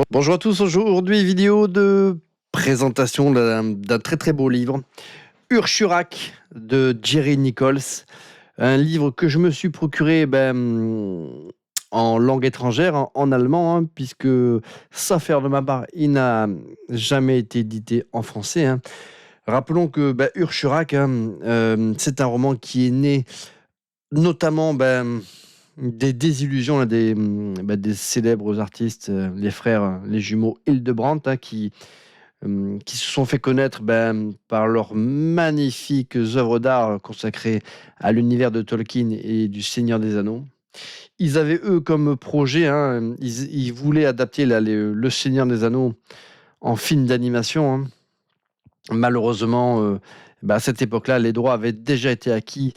Bonjour à tous, aujourd'hui vidéo de présentation d'un très très beau livre, Urchurak de Jerry Nichols, un livre que je me suis procuré en langue étrangère, en allemand, hein, puisque, sauf faire de ma part, il n'a jamais été édité en français, hein. Rappelons que Urchurak, hein, c'est un roman qui est né notamment des désillusions là, des célèbres artistes, les frères, les jumeaux Hildebrandt, hein, qui se sont fait connaître par leurs magnifiques œuvres d'art consacrées à l'univers de Tolkien et du Seigneur des Anneaux. Ils avaient, eux, comme projet, hein, ils voulaient adapter le Seigneur des Anneaux en film d'animation, hein. Malheureusement, à cette époque-là, les droits avaient déjà été acquis,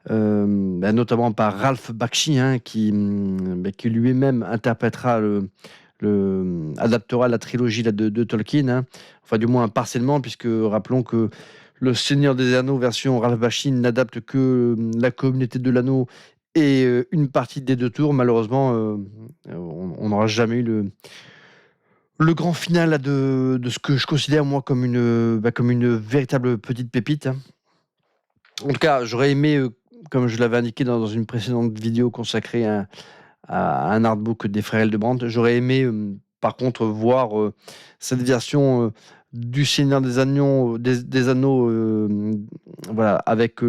notamment par Ralph Bakshi, hein, qui lui-même interprétera adaptera la trilogie là, de Tolkien, hein. Enfin, du moins partiellement, puisque rappelons que Le Seigneur des Anneaux version Ralph Bakshi n'adapte que la communauté de l'anneau et une partie des deux tours. Malheureusement, on n'aura jamais eu le grand final là, de ce que je considère moi comme une véritable petite pépite, hein. En tout cas, j'aurais aimé, comme je l'avais indiqué dans une précédente vidéo consacrée à un artbook des frères Hildebrandt, j'aurais aimé, par contre, voir, cette version, du Seigneur des Anneaux, voilà, avec,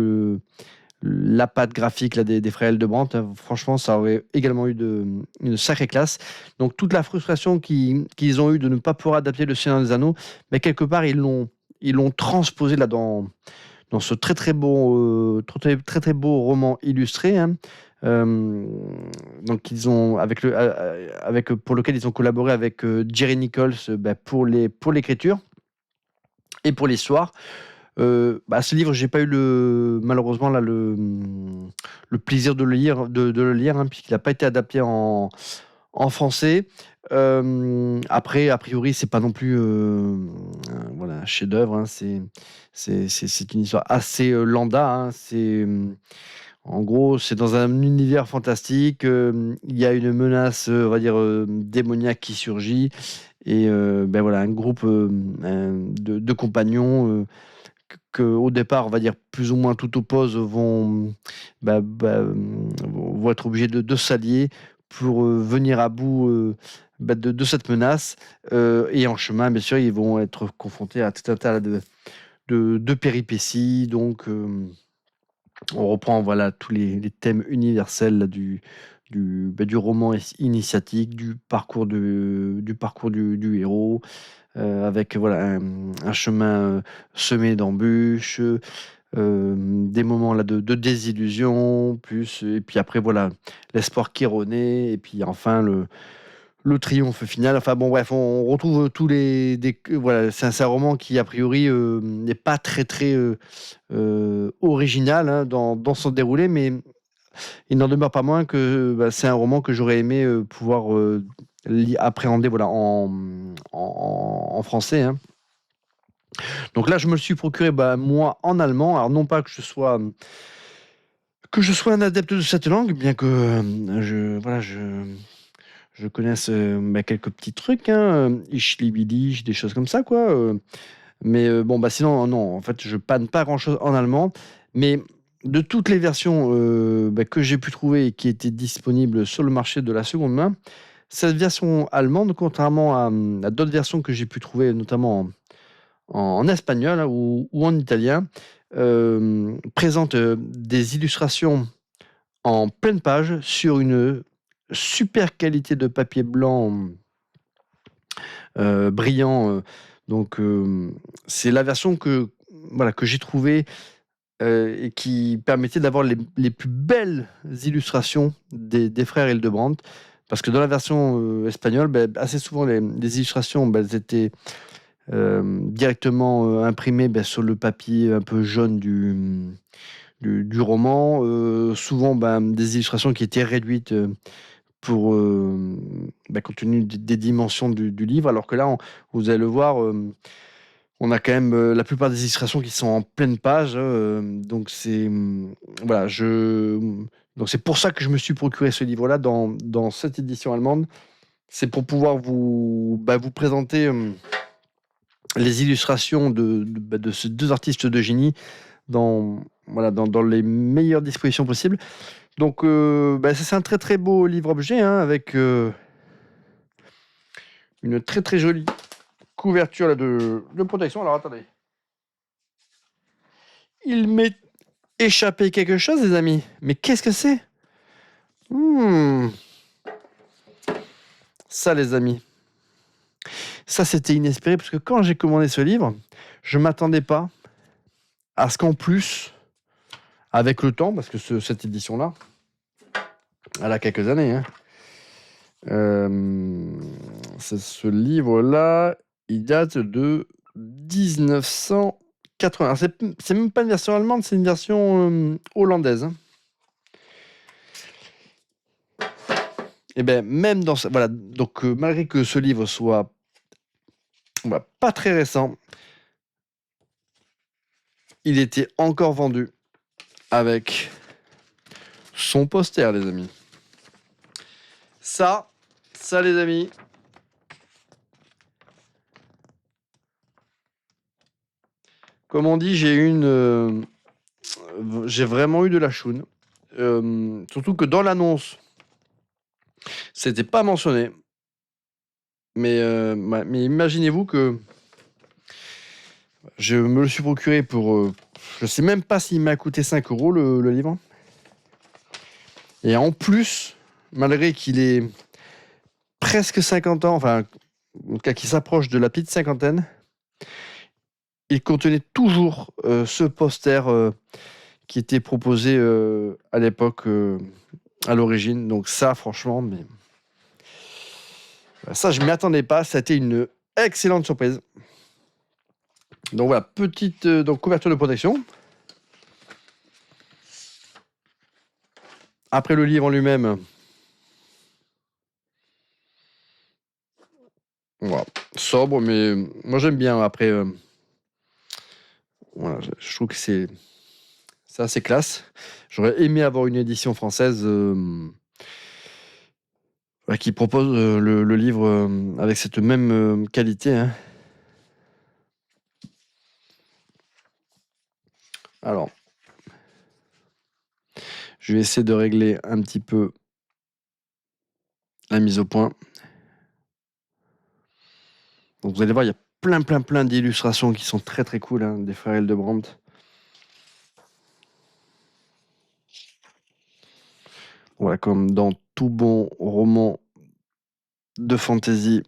la patte graphique là des frères Hildebrandt, hein. Franchement, ça aurait également eu une sacrée classe. Donc toute la frustration qu'ils ont eue de ne pas pouvoir adapter Le Seigneur des Anneaux, mais quelque part, ils l'ont transposé là dans ce très très beau, très très beau roman illustré, hein. Euh, donc ils ont pour lequel ils ont collaboré avec Jerry Nichols, pour l'écriture et pour l'histoire. Ce livre, j'ai pas eu malheureusement là le plaisir de le lire, hein, puisqu'il n'a pas été adapté en français. Après, a priori, c'est pas non plus voilà, un chef-d'œuvre, hein. C'est une histoire assez lambda, hein. En gros, c'est dans un univers fantastique. Il y a une menace, on va dire, démoniaque qui surgit. Et voilà, un groupe de compagnons au départ, on va dire, plus ou moins tout oppose, vont être obligés de s'allier pour venir à bout de cette menace. Et en chemin, bien sûr, ils vont être confrontés à tout un tas de péripéties. Donc, on reprend voilà, tous les thèmes universels là, du roman initiatique, du parcours du héros, avec voilà, un chemin semé d'embûches, des moments là, de désillusion, et puis après, voilà, l'espoir qui renaît, et puis enfin le triomphe final. Enfin bon, bref, on retrouve voilà, c'est un roman qui, a priori, n'est pas très très original, hein, dans son déroulé, mais il n'en demeure pas moins que c'est un roman que j'aurais aimé pouvoir appréhender voilà, en français, hein. Donc là, je me le suis procuré, moi, en allemand. Alors non pas que je sois un adepte de cette langue, bien que je connaisse quelques petits trucs, hein, Ich liebe dich, des choses comme ça, quoi. Mais bon, sinon, non, en fait, je panne pas grand-chose en allemand. Mais de toutes les versions que j'ai pu trouver et qui étaient disponibles sur le marché de la seconde main, cette version allemande, contrairement à d'autres versions que j'ai pu trouver, notamment en espagnol, hein, ou en italien, présente des illustrations en pleine page sur une super qualité de papier blanc brillant. Donc, c'est la version que j'ai trouvée et qui permettait d'avoir les plus belles illustrations des frères Hildebrandt. Parce que dans la version espagnole, assez souvent, les illustrations, elles étaient directement imprimées sur le papier un peu jaune du roman. Souvent, des illustrations qui étaient réduites compte tenu des dimensions du livre. Alors que là, vous allez le voir, on a quand même la plupart des illustrations qui sont en pleine page. Donc voilà, donc c'est pour ça que je me suis procuré ce livre-là dans cette édition allemande. C'est pour pouvoir vous présenter les illustrations de ces deux artistes de génie dans les meilleures dispositions possibles. Donc, c'est un très très beau livre-objet avec une très très jolie couverture là, de protection. Alors attendez. Il m'est échappé quelque chose, les amis. Mais qu'est-ce que c'est? Ça, les amis. Ça, c'était inespéré parce que quand j'ai commandé ce livre, je m'attendais pas à ce qu'en plus, avec le temps, parce que cette édition-là, elle a quelques années, hein, ce livre-là, il date de 1980. Alors, c'est même pas une version allemande, c'est une version hollandaise. Et bien, même dans voilà, donc malgré que ce livre soit pas très récent, il était encore vendu avec son poster, les amis. Ça, les amis. Comme on dit, j'ai vraiment eu de la choune. Surtout que dans l'annonce, c'était pas mentionné. Mais imaginez-vous que je me le suis procuré pour. Je sais même pas s'il m'a coûté 5 € le livre. Et en plus, malgré qu'il ait presque 50 ans, enfin, en tout cas qu'il s'approche de la petite cinquantaine, il contenait toujours ce poster qui était proposé à l'époque, à l'origine. Donc ça, franchement, mais ça, je m'y attendais pas. Ça a été une excellente surprise. Donc voilà, petite donc couverture de protection. Après le livre en lui-même, voilà, sobre, mais moi j'aime bien. Après, voilà, je trouve que c'est assez classe. J'aurais aimé avoir une édition française qui propose le livre avec cette même qualité. Hein. Alors, je vais essayer de régler un petit peu la mise au point. Donc vous allez voir, il y a plein d'illustrations qui sont très très cool hein, des frères Hildebrandt. Voilà, comme dans tout bon roman de fantasy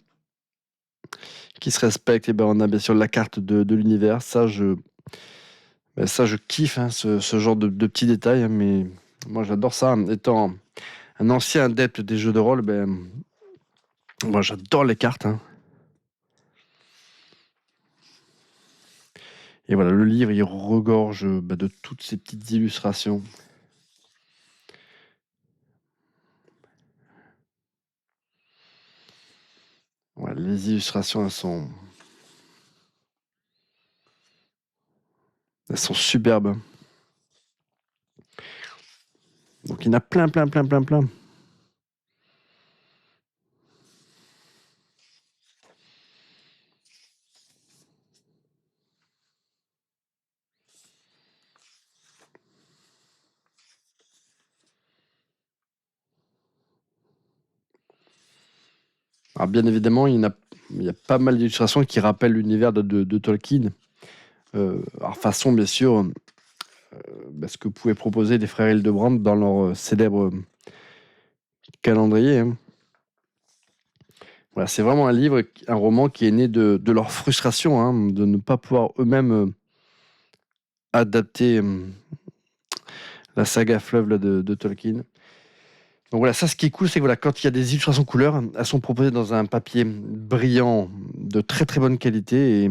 qui se respecte, et ben on a bien sûr la carte de l'univers. Ça, je kiffe hein, ce genre de petits détails. Hein, mais moi, j'adore ça. Étant un ancien adepte des jeux de rôle, moi, j'adore les cartes. Hein. Et voilà, le livre, il regorge de toutes ces petites illustrations. Voilà, les illustrations, elles sont superbes. Donc il y en a plein. Alors bien évidemment, il y a pas mal d'illustrations qui rappellent l'univers de Tolkien. Alors façon, bien sûr, ce que pouvaient proposer les frères Hildebrandt dans leur célèbre calendrier. Hein. Voilà, c'est vraiment un roman qui est né de leur frustration hein, de ne pas pouvoir eux-mêmes adapter la saga fleuve là, de Tolkien. Donc voilà, ça ce qui est cool, c'est que voilà, quand il y a des illustrations couleurs, elles sont proposées dans un papier brillant de très très bonne qualité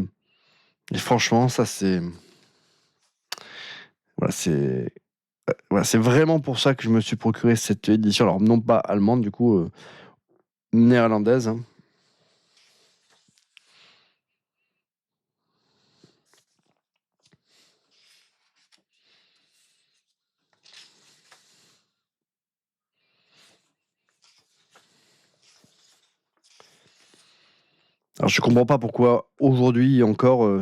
et franchement, ça c'est c'est vraiment pour ça que je me suis procuré cette édition. Alors non pas allemande du coup, néerlandaise. Hein. Alors je comprends pas pourquoi aujourd'hui encore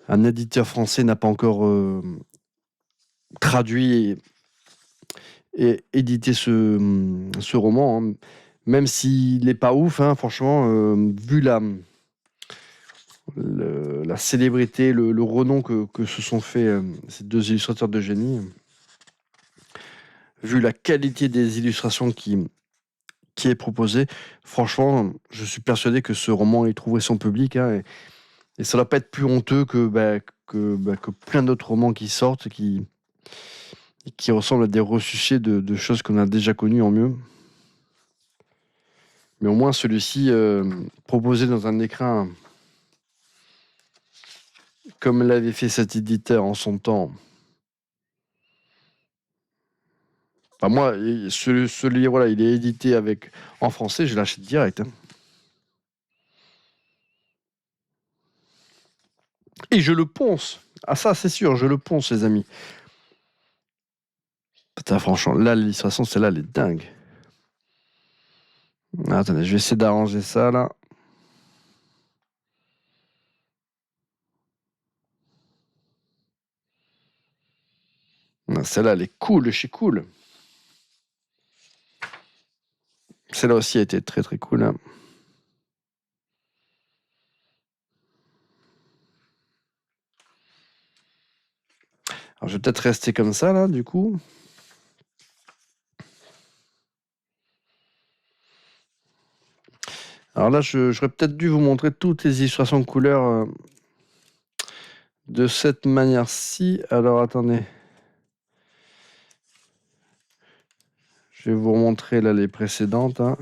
un éditeur français n'a pas encore traduit et édité ce roman, hein. Même s'il n'est pas ouf, hein, franchement, vu la célébrité, le renom que se sont fait ces deux illustrateurs de génie, vu la qualité des illustrations qui est proposée, franchement, je suis persuadé que ce roman il trouverait son public, hein, et ça ne doit pas être plus honteux que plein d'autres romans qui sortent, qui ressemblent à des ressucés de choses qu'on a déjà connues en mieux. Mais au moins celui-ci, proposé dans un écrin comme l'avait fait cet éditeur en son temps. Enfin, moi, ce livre-là, il est édité en français, je l'achète direct, hein. Et je le ponce. Ah ça, c'est sûr, je le ponce, les amis. Putain, franchement, là, l'illustration, celle-là, elle est dingue. Ah, attendez, je vais essayer d'arranger ça, là. Ah, celle-là, elle est cool, chez cool. Celle-là aussi a été très, très cool, hein. Alors, je vais peut-être rester comme ça, là, du coup. Alors là, j'aurais peut-être dû vous montrer toutes les illustrations de couleurs de cette manière-ci. Alors, attendez. Je vais vous remontrer là les précédentes, hein.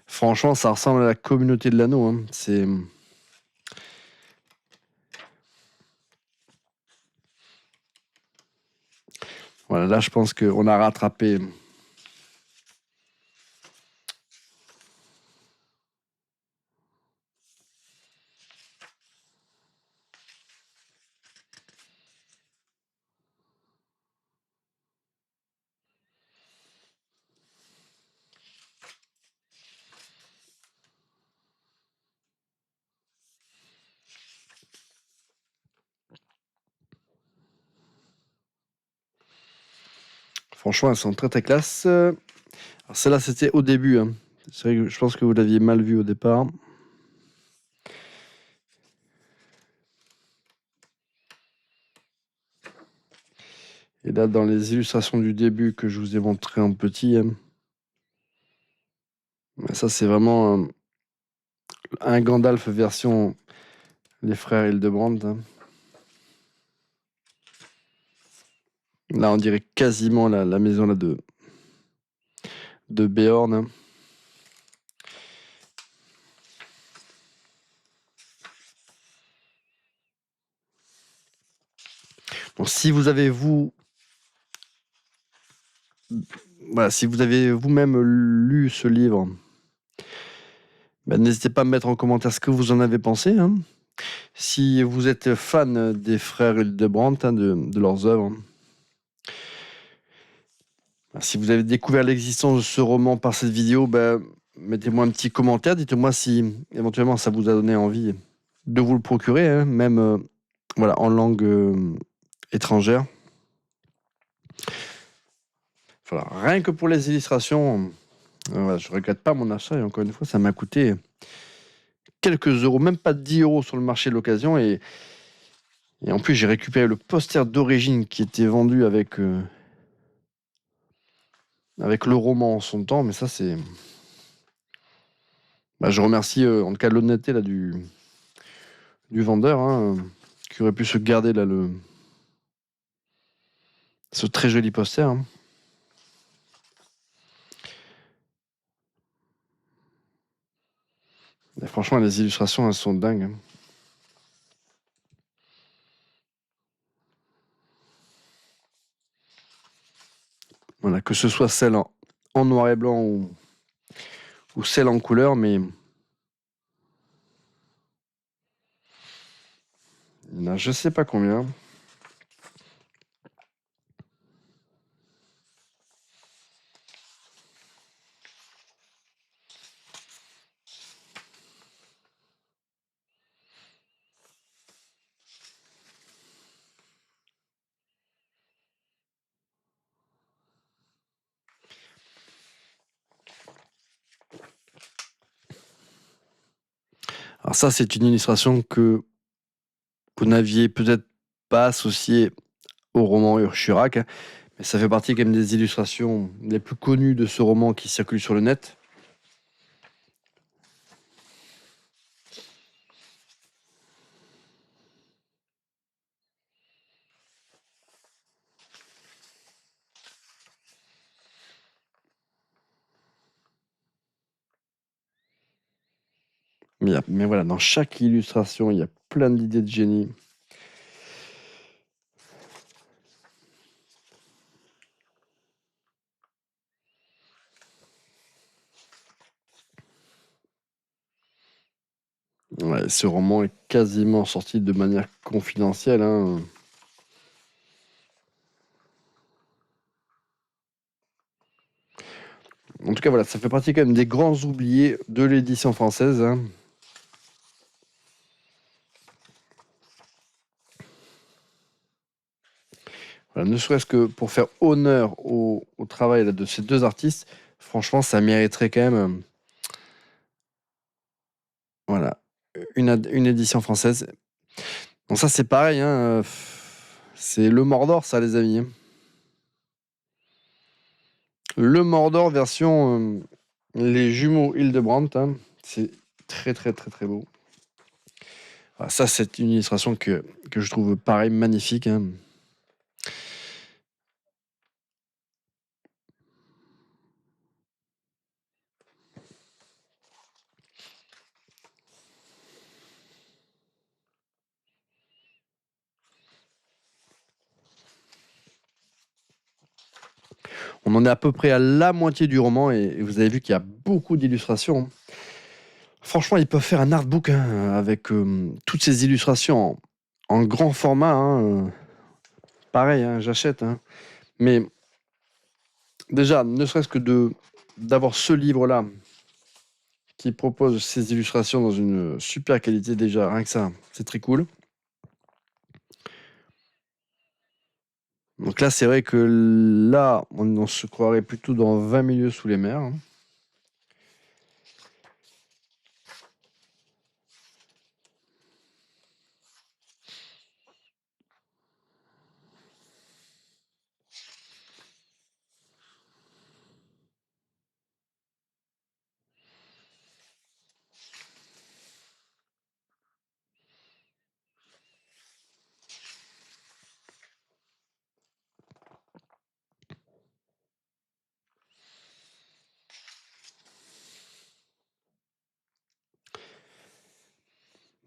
Franchement, ça ressemble à la communauté de l'anneau, hein. Voilà, là, je pense qu'on a rattrapé. Franchement, elles sont très très classe. Alors, celle-là, c'était au début, hein. C'est vrai que je pense que vous l'aviez mal vu au départ. Et là, dans les illustrations du début que je vous ai montré en petit, hein, ça, c'est vraiment un Gandalf version les frères Hildebrand, hein. Là, on dirait quasiment la maison là, de Béorn, hein. Donc, si vous avez si vous avez vous-même lu ce livre, n'hésitez pas à me mettre en commentaire ce que vous en avez pensé, hein. Si vous êtes fan des frères Hildebrandt, hein, de leurs œuvres, si vous avez découvert l'existence de ce roman par cette vidéo, mettez-moi un petit commentaire. Dites-moi si éventuellement ça vous a donné envie de vous le procurer, hein, même en langue étrangère. Voilà, rien que pour les illustrations, je ne regrette pas mon achat. Et encore une fois, ça m'a coûté quelques euros, même pas 10 euros sur le marché de l'occasion. Et en plus, j'ai récupéré le poster d'origine qui était vendu avec le roman en son temps. Mais ça, c'est... je remercie en tout cas l'honnêteté là, du vendeur, hein, qui aurait pu se garder là, ce très joli poster, hein. Et franchement, les illustrations, elles sont dingues, hein. Voilà, que ce soit celle en noir et blanc ou celle en couleur, mais Il y en a je sais pas combien. Alors ça, c'est une illustration que vous n'aviez peut-être pas associée au roman Urshurac, hein, mais ça fait partie quand même des illustrations les plus connues de ce roman qui circule sur le net. Mais voilà, dans chaque illustration, il y a plein d'idées de génie. Ouais, ce roman est quasiment sorti de manière confidentielle, hein. En tout cas, voilà, ça fait partie quand même des grands oubliés de l'édition française, hein. Voilà, ne serait-ce que pour faire honneur au travail là, de ces deux artistes, franchement, ça mériterait quand même voilà, une édition française. Donc ça, c'est pareil, hein, c'est le Mordor, ça, les amis, hein. Le Mordor version les jumeaux Hildebrandt, hein. C'est très, très, très, très beau. Voilà, ça, c'est une illustration que je trouve pareil magnifique, hein. On en est à peu près à la moitié du roman et vous avez vu qu'il y a beaucoup d'illustrations, hein. Franchement, ils peuvent faire un artbook, hein, avec toutes ces illustrations en grand format, hein, pareil, hein, j'achète, hein. Mais déjà, ne serait-ce que d'avoir ce livre-là qui propose ces illustrations dans une super qualité, déjà, rien que ça, c'est très cool. Donc là, c'est vrai que là, on se croirait plutôt dans 20 milieux sous les mers, hein.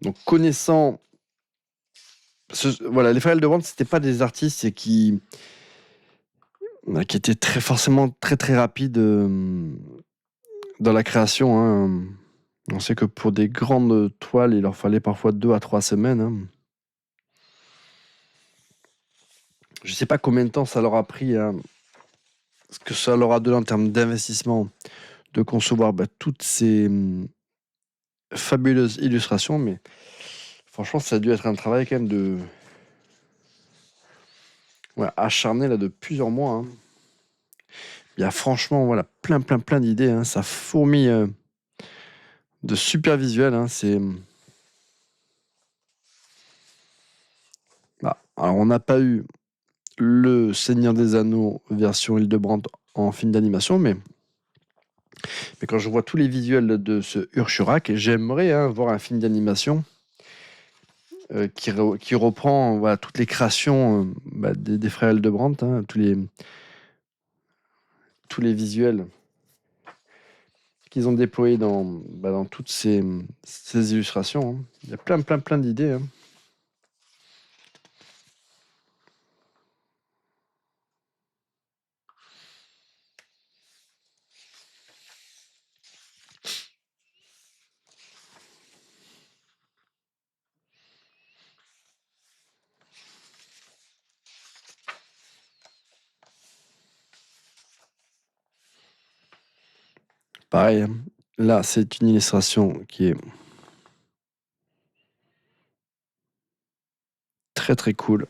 Donc connaissant voilà, les frères de vente, c'était pas des artistes qui étaient très forcément très très rapides dans la création, hein. On sait que pour des grandes toiles, il leur fallait parfois 2 à 3 semaines, hein. Je sais pas combien de temps ça leur a pris, hein, ce que ça leur a donné en termes d'investissement, de concevoir toutes ces fabuleuses illustrations, mais franchement, ça a dû être un travail quand même ouais, acharné là, de plusieurs mois, hein. Il y a franchement voilà, plein, plein, plein d'idées, hein. Ça fourmille de super visuels, hein. Alors, on n'a pas eu le Seigneur des Anneaux version Hildebrandt en film d'animation, mais quand je vois tous les visuels de ce Urshurac, j'aimerais, hein, voir un film d'animation qui reprend voilà, toutes les créations des frères Hildebrandt, hein, tous les visuels qu'ils ont déployés dans toutes ces illustrations, hein. Il y a plein, plein, plein d'idées, hein. Pareil, hein. Là, c'est une illustration qui est très très cool.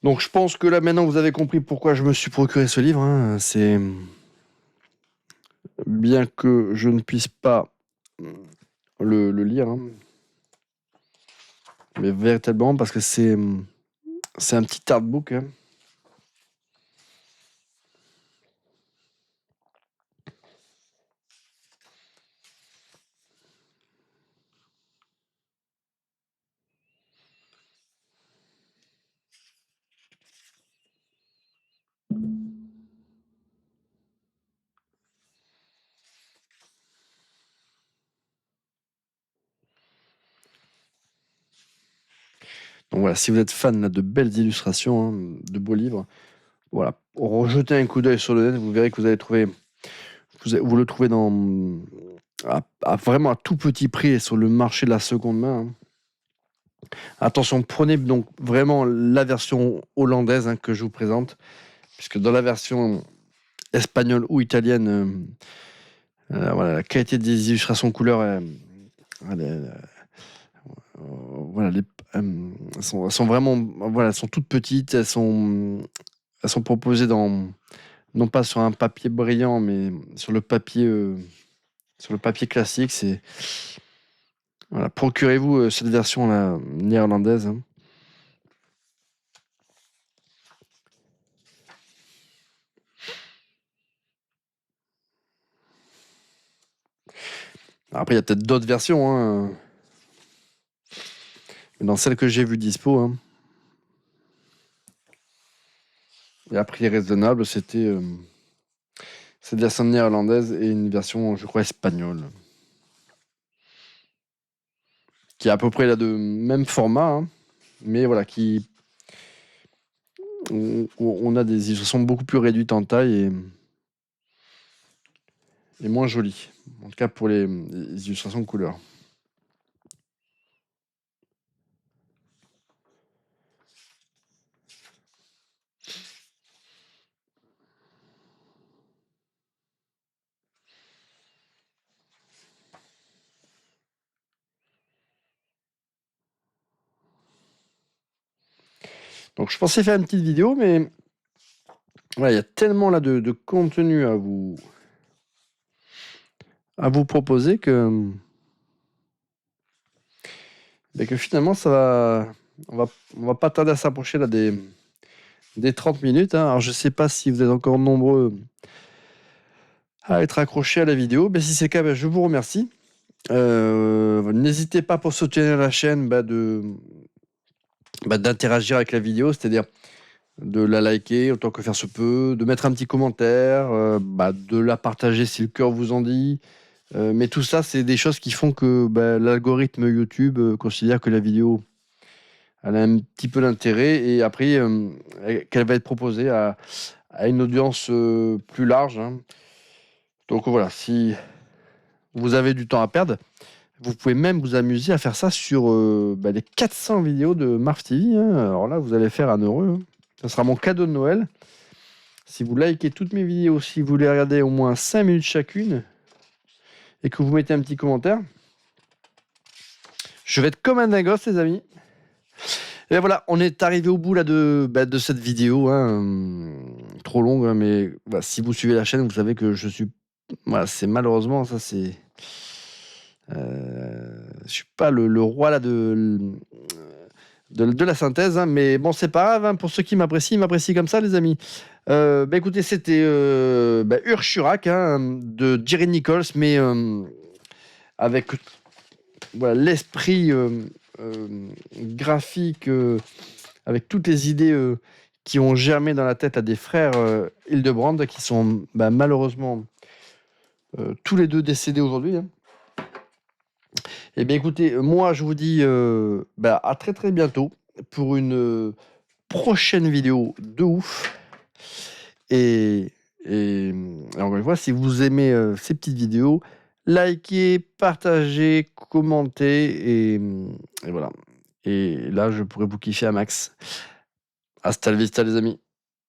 Donc je pense que là maintenant vous avez compris pourquoi je me suis procuré ce livre, hein. C'est bien que je ne puisse pas le lire, hein, mais véritablement parce que c'est un petit artbook, hein. Donc voilà, si vous êtes fan là, de belles illustrations, hein, de beaux livres, voilà, rejetez un coup d'œil sur le net, vous verrez que vous allez trouver, vous le trouvez vraiment à tout petit prix et sur le marché de la seconde main, hein. Attention, prenez donc vraiment la version hollandaise, hein, que je vous présente, puisque dans la version espagnole ou italienne, voilà, la qualité des illustrations couleurs, voilà, elles sont vraiment, voilà, elles sont toutes petites, elles sont proposées non pas sur un papier brillant, mais sur le papier classique. Voilà, procurez-vous cette version là, néerlandaise, hein. Après, il y a peut-être d'autres versions, hein, mais dans celle que j'ai vue dispo, hein, et à prix raisonnable, c'était cette version néerlandaise et une version, je crois, espagnole, qui est à peu près là de même format, hein, mais voilà, on a des illustrations beaucoup plus réduites en taille et moins jolies, en tout cas pour les illustrations de couleur. Donc je pensais faire une petite vidéo, mais voilà, il y a tellement là de contenu à vous proposer que finalement on va pas tarder à s'approcher là des 30 minutes, hein. Alors je sais pas si vous êtes encore nombreux à être accrochés à la vidéo, mais si c'est le cas, je vous remercie. N'hésitez pas pour soutenir la chaîne d'interagir avec la vidéo, c'est-à-dire de la liker autant que faire se peut, de mettre un petit commentaire, de la partager si le cœur vous en dit. Mais tout ça, c'est des choses qui font que l'algorithme YouTube considère que la vidéo elle a un petit peu d'intérêt et après qu'elle va être proposée à une audience plus large, hein. Donc voilà, si vous avez du temps à perdre, vous pouvez même vous amuser à faire ça sur les 400 vidéos de Marv TV, hein. Alors là, vous allez faire un heureux, hein. Ça sera mon cadeau de Noël. Si vous likez toutes mes vidéos, si vous les regardez au moins 5 minutes chacune et que vous mettez un petit commentaire, je vais être comme un dingos, les amis. Et voilà, on est arrivé au bout là de cette vidéo, hein, trop longue, hein, mais voilà, si vous suivez la chaîne, vous savez que je suis, voilà, c'est malheureusement ça, je suis pas le roi là de la synthèse, hein, mais bon, c'est pas grave, hein, pour ceux qui m'apprécient, ils m'apprécient comme ça, les amis. Écoutez, c'était Urchurak, hein, de Jerry Nichols, mais avec voilà, l'esprit graphique, avec toutes les idées qui ont germé dans la tête à des frères Hildebrand, qui sont malheureusement tous les deux décédés aujourd'hui, hein. Eh bien écoutez, moi je vous dis à très très bientôt pour une prochaine vidéo de ouf. Et encore une fois, si vous aimez ces petites vidéos, likez, partagez, commentez et voilà. Et là, je pourrais vous kiffer à max. Hasta la vista, les amis.